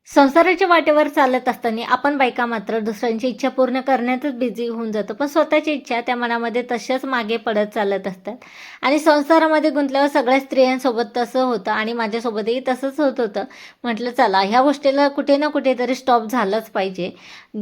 संसाराच्या वाटेवर चालत असताना आपण बायका मात्र दुसऱ्यांची इच्छा पूर्ण करण्यातच बिझी होऊन जातो. पण स्वतःची इच्छा त्या मनामध्ये तशाच मागे पडत चालत असतात. आणि संसारामध्ये गुंतल्यावर सगळ्या स्त्रियांसोबत तसं होतं आणि माझ्यासोबतही तसंच होत होतं. म्हटलं चला ह्या गोष्टीला कुठे ना कुठेतरी स्टॉप झालंच पाहिजे.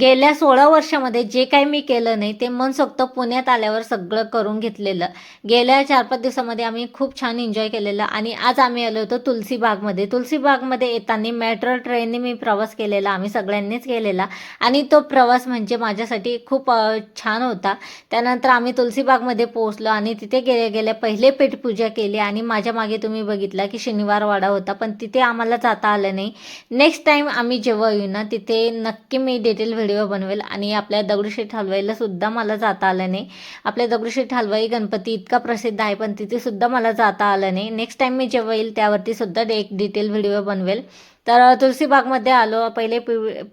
गेल्या 16 वर्षामध्ये जे काही मी केलं नाही ते मनसोक्त पुण्यात आल्यावर सगळं करून घेतलेलं. गेल्या 4-5 दिवसामध्ये आम्ही खूप छान एन्जॉय केलेलं आणि आज आम्ही आलो होतो तुलसीबागमध्ये. तुलसीबागमध्ये येताना मेट्रो ट्रेनने मी प्रवास केलेला, आम्ही सगळ्यांनीच केलेला आणि तो प्रवास म्हणजे माझ्यासाठी खूप छान होता. त्यानंतर आम्ही तुलसीबागमध्ये पोहोचलो आणि तिथे गेल्या गेल्या पहिले पेटपूजा केली आणि माझ्या मागे तुम्ही बघितला की शनिवार वाडा होता, पण तिथे आम्हाला जाता आलं नाही. नेक्स्ट टाईम आम्ही जेव्हा येऊ ना, तिथे नक्की मी डिटेल व्हिडिओ बनवेल आणि आपल्या दगडूशेठ हलवाईला सुद्धा मला जाता आलं नाही. आपल्या दगडूशेठ हलवाई गणपती इतका प्रसिद्ध आहे, पण तिथे सुद्धा मला जाता आलं नाही. नेक्स्ट टाईम मी जेव्हा येईल त्यावरती सुद्धा एक डिटेल व्हिडिओ बनवेल. तर तुलसीबागमध्ये आलो, पहिले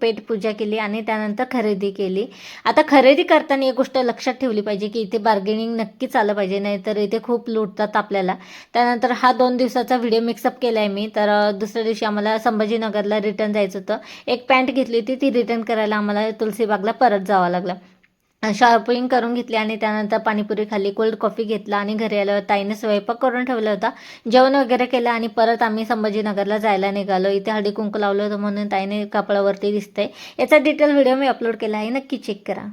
पेटपूजा केली आणि त्यानंतर खरेदी केली. आता खरेदी करताना एक गोष्ट लक्षात ठेवली पाहिजे की इथे बार्गेनिंग नक्कीच आलं पाहिजे, नाहीतर इथे खूप लुटतात आपल्याला. त्यानंतर हा 2 दिवसाचा व्हिडिओ मिक्सअप केला आहे मी. तर दुसऱ्या दिवशी आम्हाला संभाजीनगरला रिटर्न जायचं होतं. एक पॅन्ट घेतली होती, ती रिटर्न करायला आम्हाला तुलसीबागला परत जावं लागलं. शॉपिंग करून घेतली आणि त्यानंतर पाणीपुरी खाल्ली, कोल्ड कॉफी घेतला आणि घरी आल्यावर ताईने स्वयंपाक करून ठेवला होता. जेवण वगैरे केलं आणि परत आम्ही संभाजीनगरला जायला निघालो. इथे हळदी-कुंकू लावलं होतं म्हणून ताईने कापडावरती दिसतंय. याचा डिटेल व्हिडिओ मी अपलोड केला आहे, नक्की चेक करा.